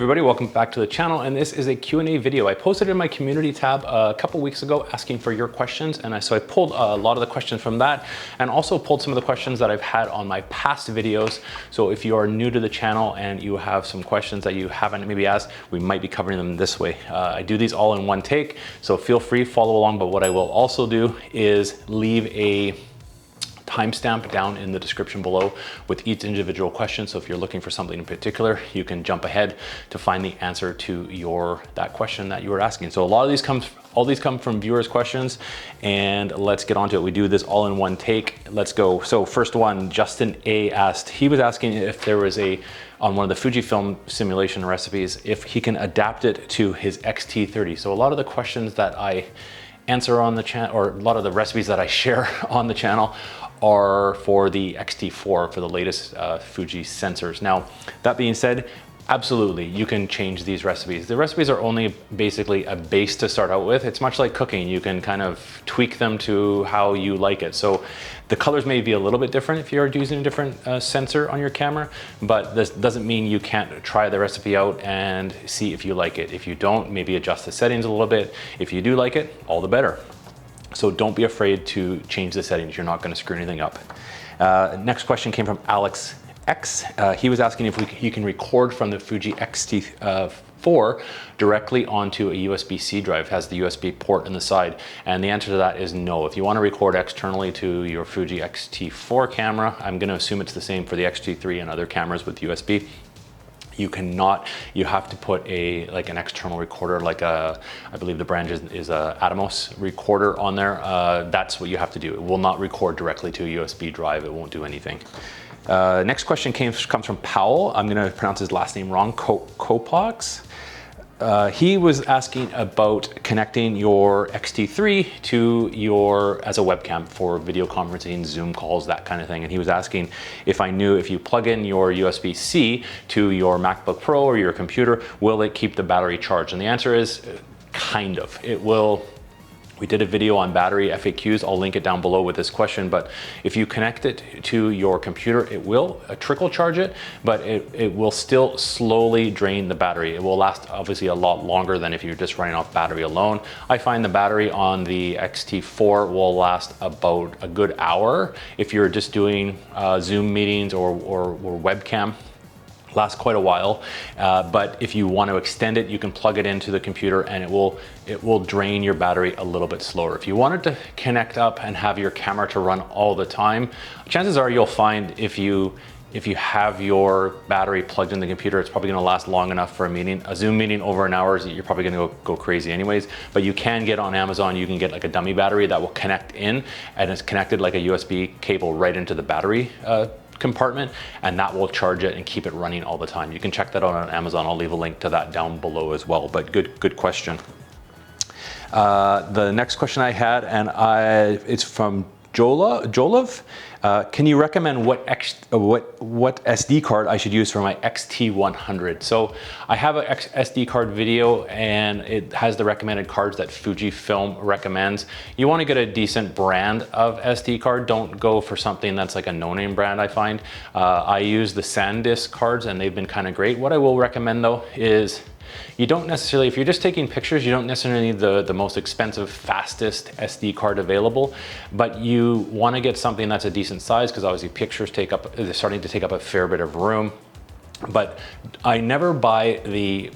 everybody, welcome back to the channel, and this is a Q&A video. I posted in my community tab a couple weeks ago asking for your questions, and so I pulled a lot of the questions from that and also pulled some of the questions that I've had on my past videos. So if you are new to the channel and you have some questions that you haven't maybe asked, we might be covering them this way. I do these all in one take, so feel free, follow along, but what I will also do is leave a timestamp down in the description below with each individual question. So if you're looking for something in particular, you can jump ahead to find the answer to that question that you were asking. So all these come from viewers' questions, and let's get on to it. We do this all in one take. Let's go. So first one, Justin A asked, he was asking if there was on one of the Fujifilm simulation recipes, if he can adapt it to his X-T30. So a lot of the questions that I answer on the channel, or a lot of the recipes that I share on the channel, are for the X-T4, for the latest Fuji sensors. Now, that being said, absolutely, you can change these recipes. The recipes are only basically a base to start out with. It's much like cooking. You can kind of tweak them to how you like it. So the colors may be a little bit different if you're using a different sensor on your camera, but this doesn't mean you can't try the recipe out and see if you like it. If you don't, maybe adjust the settings a little bit. If you do like it, all the better. So don't be afraid to change the settings. You're not going to screw anything up. Next question came from Alex X. He was asking if he can record from the Fuji X-T4 directly onto a USB-C drive. It has the USB port in the side, and the answer to that is no. If you want to record externally to your Fuji X-T4 camera, I'm going to assume it's the same for the X-T3 and other cameras with USB. You cannot, you have to put an external recorder, I believe the brand is a Atomos recorder on there. That's what you have to do. It will not record directly to a USB drive. It won't do anything. Next question comes from Powell. I'm gonna pronounce his last name wrong, Kopox. He was asking about connecting your X-T3 to as a webcam for video conferencing, Zoom calls, that kind of thing. And he was asking if I knew if you plug in your USB-C to your MacBook Pro or your computer, will it keep the battery charged? And the answer is kind of. It will. We did a video on battery FAQs. I'll link it down below with this question, but if you connect it to your computer, it will trickle charge it, but it will still slowly drain the battery. It will last obviously a lot longer than if you're just running off battery alone. I find the battery on the X-T4 will last about a good hour. If you're just doing Zoom meetings or webcam, lasts quite a while, but if you want to extend it, you can plug it into the computer and it will drain your battery a little bit slower. If you wanted to connect up and have your camera to run all the time, chances are you'll find if you have your battery plugged in the computer, it's probably going to last long enough for a meeting. A Zoom meeting over an hour, you're probably going to go crazy anyways. But you can get on Amazon, you can get like a dummy battery that will connect in, and it's connected like a USB cable right into the battery compartment, and that will charge it and keep it running all the time. You can check that out on Amazon. I'll leave a link to that down below as well, but good question. The next question I had, and it's from Jolov. Can you recommend what SD card I should use for my X-T100? So I have a SD card video, and it has the recommended cards that Fujifilm recommends. You want to get a decent brand of SD card. Don't go for something that's like a no-name brand, I find. I use the SanDisk cards, and they've been kind of great. What I will recommend though is, you don't necessarily, if you're just taking pictures, you don't necessarily need the most expensive, fastest SD card available, but you want to get something that's a decent size, because obviously pictures they're starting to take up a fair bit of room. But I never buy the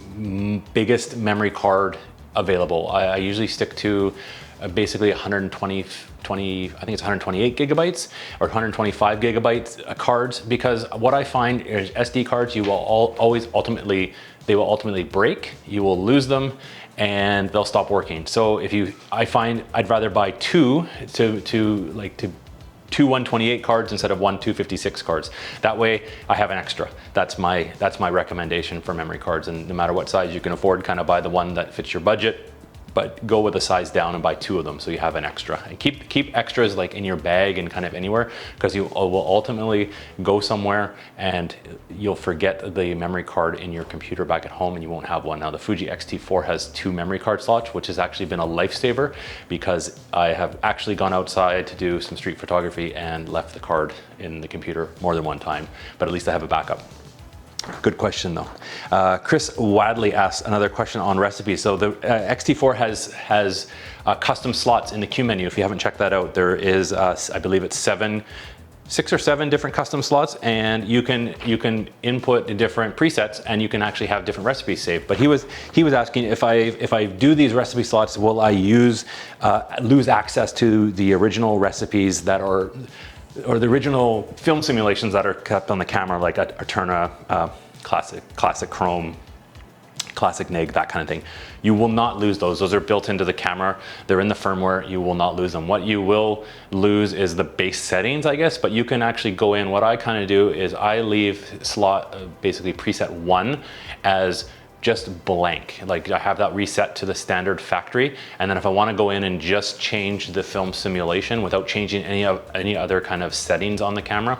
biggest memory card available. I usually stick to basically 128 gigabytes or 125 gigabytes cards, because what I find is SD cards, you will always ultimately break, you will lose them, and they'll stop working. So I find I'd rather buy two 128 cards instead of 256 cards. That way I have an extra. That's my recommendation for memory cards, and no matter what size you can afford, kind of buy the one that fits your budget, but go with a size down and buy two of them so you have an extra. And keep extras like in your bag and kind of anywhere, because you will ultimately go somewhere and you'll forget the memory card in your computer back at home and you won't have one. Now the Fuji X-T4 has 2 memory card slots, which has actually been a lifesaver, because I have actually gone outside to do some street photography and left the card in the computer more than one time, but at least I have a backup. Good question though. Chris Wadley asked another question on recipes. So the X-T4 has custom slots in the Q menu. If you haven't checked that out, there is, I believe it's 6 or 7 different custom slots, and you can input different presets, and you can actually have different recipes saved. But he was asking if I do these recipe slots, will I lose access to the original recipes that are, or the original film simulations that are kept on the camera, like a Eterna, classic Chrome, classic NIG, that kind of thing. You will not lose those. Those are built into the camera. They're in the firmware. You will not lose them. What you will lose is the base settings, I guess, but you can actually go in. What I kind of do is I leave slot, basically preset 1 as just blank. Like I have that reset to the standard factory. And then if I want to go in and just change the film simulation without changing any other kind of settings on the camera,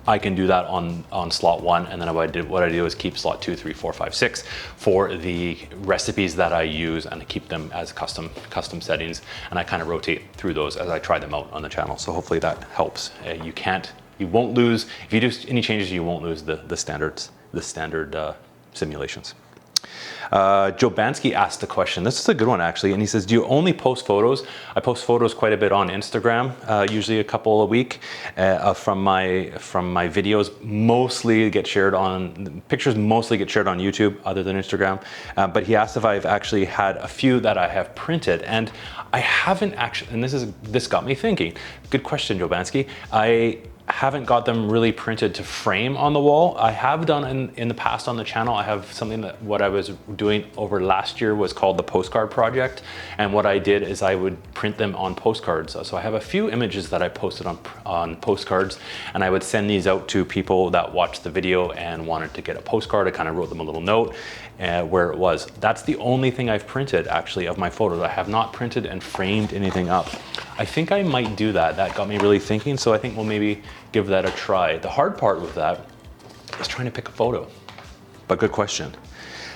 I can do that on slot 1, and then what I do is keep slot 2, 3, 4, 5, 6 for the recipes that I use, and I keep them as custom settings, and I kind of rotate through those as I try them out on the channel. So hopefully that helps. You won't lose, if you do any changes, you won't lose the standard simulations. Joe Bansky asked the question, this is a good one actually, and he says, do you only post photos? I post photos quite a bit on Instagram, usually a couple a week from my videos. Pictures mostly get shared on YouTube other than Instagram. But he asked if I've actually had a few that I have printed, and I haven't actually, and this got me thinking. Good question, Joe Bansky. I haven't got them really printed to frame on the wall. I have done in the past on the channel. I have something that what I was doing over last year was called the postcard project. And what I did is I would print them on postcards. So I have a few images that I posted on postcards, and I would send these out to people that watched the video and wanted to get a postcard. I kind of wrote them a little note where it was. That's the only thing I've printed actually of my photos. I have not printed and framed anything up. I think I might do that. That got me really thinking, so I think we'll maybe give that a try. The hard part with that is trying to pick a photo, but good question.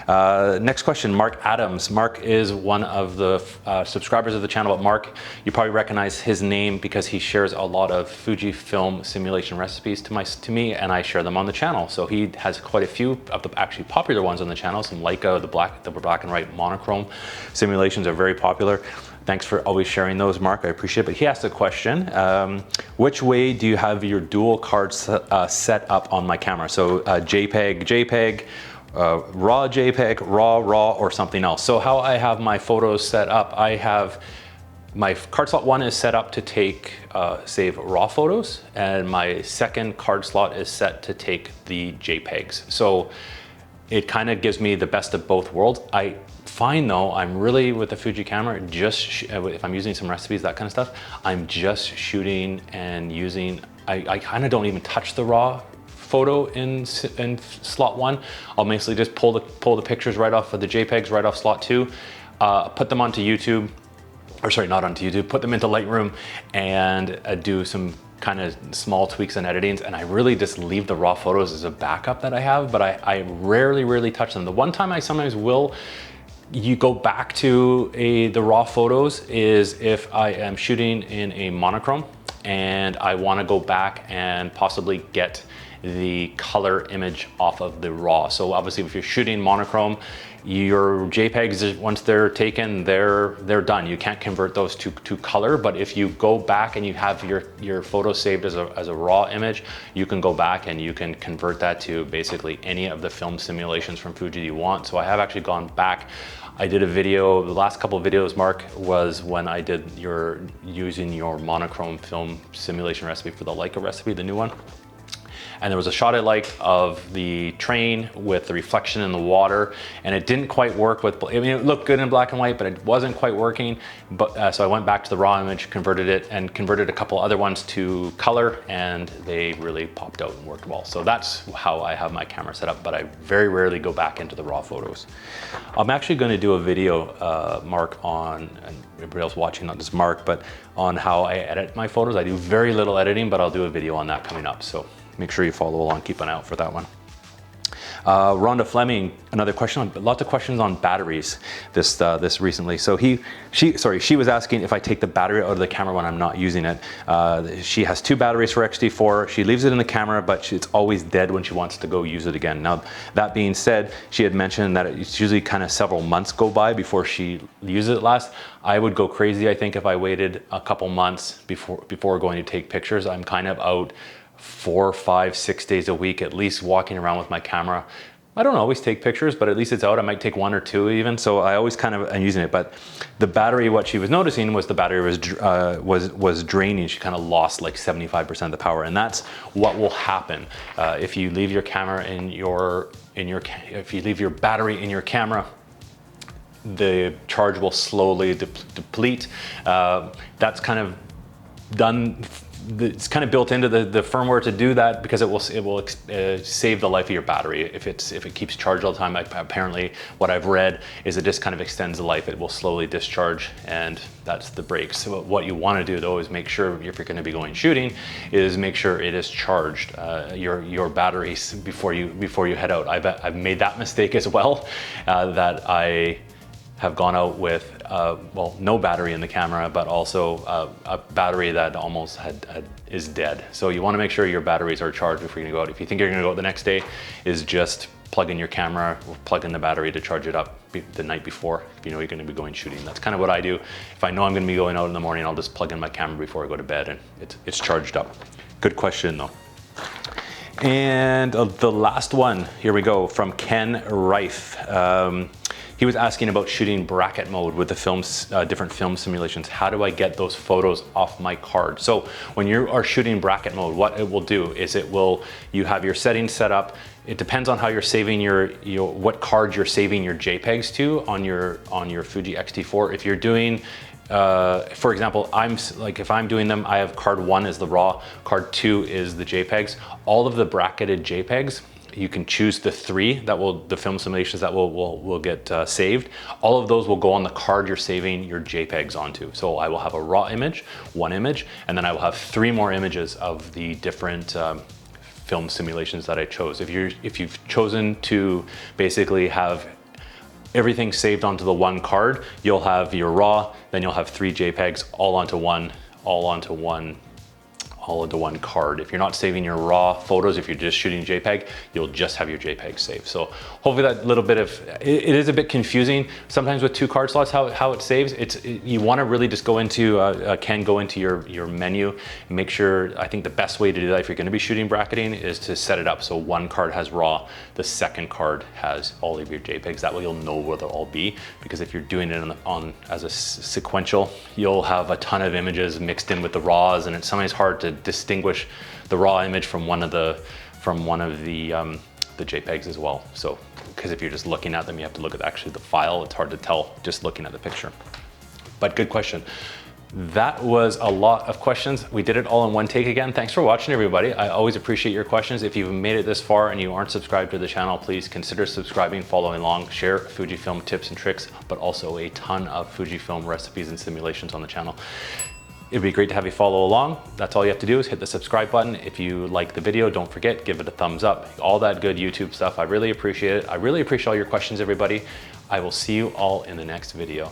Next question, Mark Adams. Mark is one of the subscribers of the channel, but Mark, you probably recognize his name because he shares a lot of Fujifilm simulation recipes to me, and I share them on the channel. So he has quite a few of the actually popular ones on the channel. Some Leica, the black and white monochrome simulations are very popular. Thanks for always sharing those, Mark. I appreciate it. But he asked a question, which way do you have your dual cards set up on my camera? So JPEG, RAW JPEG, RAW, or something else. So how I have my photos set up, I have my card slot 1 is set up to save RAW photos, and my second card slot is set to take the JPEGs. So it kind of gives me the best of both worlds. I find though, I'm really with the Fuji camera, if I'm using some recipes, that kind of stuff, I'm just shooting and using, I kind of don't even touch the RAW photo in slot 1. I'll basically just pull the pictures right off of the JPEGs right off slot 2, put them onto YouTube, or sorry, not onto YouTube, put them into Lightroom and do some kind of small tweaks and editings, and I really just leave the raw photos as a backup that I have, but I rarely touch them. The one time I sometimes will go back to the raw photos is if I am shooting in a monochrome and I want to go back and possibly get the color image off of the raw. So obviously if you're shooting monochrome, your JPEGs, once they're taken, they're done. You can't convert those to color, but if you go back and you have your photo saved as a raw image, you can go back and you can convert that to basically any of the film simulations from Fuji you want. So I have actually gone back. I did a video, the last couple of videos, Mark, was when I did using your monochrome film simulation recipe for the Leica recipe, the new one. And there was a shot I liked of the train with the reflection in the water, and it didn't quite work with, I mean, it looked good in black and white, but it wasn't quite working. But so I went back to the raw image, converted it, and converted a couple other ones to color, and they really popped out and worked well. So that's how I have my camera set up, but I very rarely go back into the raw photos. I'm actually going to do a video, Mark, on, and everybody else watching, not just Mark, but on how I edit my photos. I do very little editing, but I'll do a video on that coming up. So make sure you follow along, keep an eye out for that one. Rhonda Fleming, another question on, lots of questions on batteries this recently. So she was asking if I take the battery out of the camera when I'm not using it. She has 2 batteries for X-T4. She leaves it in the camera, but it's always dead when she wants to go use it again. Now, that being said, she had mentioned that it's usually kind of several months go by before she uses it last. I would go crazy, I think, if I waited a couple months before going to take pictures. I'm kind of out 4, 5, 6 days a week, at least walking around with my camera. I don't always take pictures, but at least it's out. I might take 1 or 2 even. So I always kind of am using it. But the battery, what she was noticing was the battery was draining. She kind of lost like 75% of the power, and that's what will happen if you leave your camera if you leave your battery in your camera. The charge will slowly deplete. That's kind of done. It's kind of built into the firmware to do that because it will save the life of your battery if it keeps charged all the time. Apparently, what I've read is it just kind of extends the life. It will slowly discharge, and that's the break. So what you want to do though is make sure, if you're going to be going shooting, is make sure it is charged, your batteries before you head out. I've made that mistake as well, that I have gone out with well, no battery in the camera, but also a battery that almost is dead. So you want to make sure your batteries are charged before you go out. If you think you're going to go out the next day, is just plug in your camera or plug in the battery to charge it up the night before, if you know you're going to be going shooting. That's kind of what I do. If I know I'm going to be going out in the morning, I'll just plug in my camera before I go to bed, and it's charged up. Good question though. And the last one, here we go, from Ken Reif. He was asking about shooting bracket mode with the films, different film simulations. How do I get those photos off my card? So when you are shooting bracket mode, what it will do is you have your settings set up. It depends on how you're saving what card you're saving your JPEGs to on your Fuji X-T4. If you're doing, for example, if I'm doing them, I have card 1 is the RAW, card 2 is the JPEGs. All of the bracketed JPEGs, you can choose the 3 the film simulations that will get saved. All of those will go on the card you're saving your JPEGs onto. So I will have a RAW image, 1 image, and then I will have 3 more images of the different film simulations that I chose. If you've chosen to basically have everything saved onto the 1 card, you'll have your RAW, then you'll have 3 JPEGs all onto one card. If you're not saving your RAW photos, if you're just shooting JPEG, you'll just have your JPEG saved. So hopefully that little bit of, it is a bit confusing sometimes with 2 card slots, how it saves. You want to really just go into, go into your menu and make sure, I think the best way to do that if you're going to be shooting bracketing is to set it up so 1 card has RAW, the second card has all of your JPEGs. That way you'll know where they'll all be, because if you're doing it as a sequential, you'll have a ton of images mixed in with the RAWs, and it's sometimes hard to distinguish the RAW image from one of the JPEGs as well. So, because if you're just looking at them, you have to look at actually the file. It's hard to tell just looking at the picture. But good question. That was a lot of questions. We did it all in one take again. Thanks for watching, everybody. I always appreciate your questions. If you've made it this far and you aren't subscribed to the channel, please consider subscribing, following along, share Fujifilm tips and tricks, but also a ton of Fujifilm recipes and simulations on the channel. It'd be great to have you follow along. That's all you have to do is hit the subscribe button. If you like the video, don't forget, give it a thumbs up. All that good YouTube stuff. I really appreciate it. I really appreciate all your questions, everybody. I will see you all in the next video.